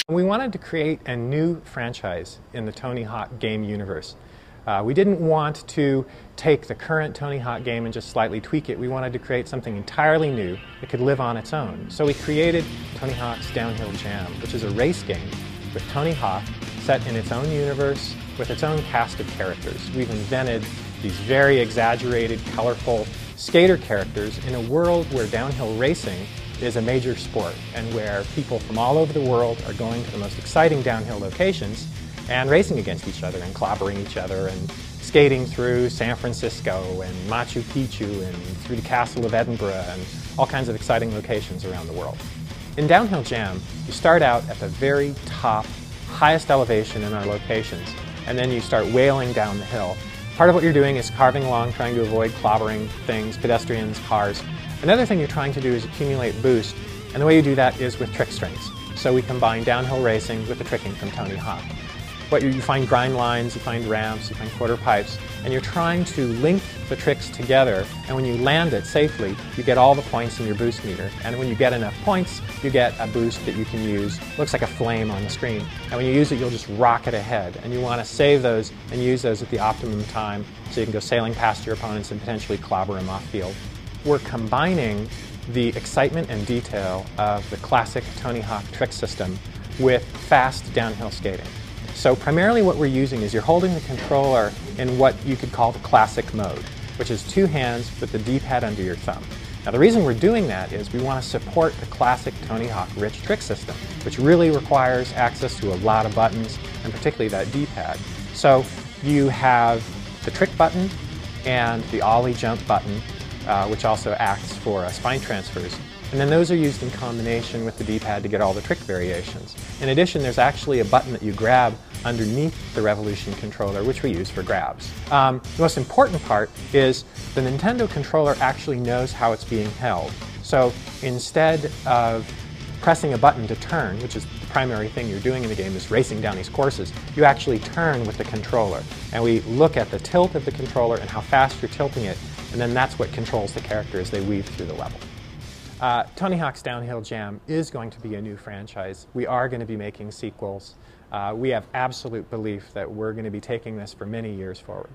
We wanted to create a new franchise in the Tony Hawk game universe. We didn't want to take the current Tony Hawk game and just slightly tweak it. We wanted to create something entirely new that could live on its own. So we created Tony Hawk's Downhill Jam, which is a race game with Tony Hawk set in its own universe with its own cast of characters. We've invented these very exaggerated, colorful skater characters in a world where downhill racing is a major sport and where people from all over the world are going to the most exciting downhill locations and racing against each other and clobbering each other and skating through San Francisco and Machu Picchu and through the Castle of Edinburgh and all kinds of exciting locations around the world. In Downhill Jam, you start out at the very top, highest elevation in our locations, and then you start wailing down the hill. Part of what you're doing is carving along, trying to avoid clobbering things, pedestrians, cars. Another thing you're trying to do is accumulate boost, and the way you do that is with trick strings. So we combine downhill racing with the tricking from Tony Hawk. You find grind lines, you find ramps, you find quarter pipes, and you're trying to link the tricks together, and when you land it safely, you get all the points in your boost meter. And when you get enough points, you get a boost that you can use. Looks like a flame on the screen. And when you use it, you'll just rocket ahead. And you want to save those and use those at the optimum time so you can go sailing past your opponents and potentially clobber them off field. We're combining the excitement and detail of the classic Tony Hawk trick system with fast downhill skating. So primarily what we're using is you're holding the controller in what you could call the classic mode, which is two hands with the D-pad under your thumb. Now the reason we're doing that is we want to support the classic Tony Hawk rich trick system, which really requires access to a lot of buttons, and particularly that D-pad. So you have the trick button and the ollie jump button, which also acts for spine transfers. And then those are used in combination with the D-pad to get all the trick variations. In addition, there's actually a button that you grab underneath the Revolution controller, which we use for grabs. The most important part is the Nintendo controller actually knows how it's being held. So instead of pressing a button to turn, which is the primary thing you're doing in the game, is racing down these courses, you actually turn with the controller. And we look at the tilt of the controller and how fast you're tilting it, and then that's what controls the character as they weave through the level. Tony Hawk's Downhill Jam is going to be a new franchise. We are going to be making sequels. We have absolute belief that we're going to be taking this for many years forward.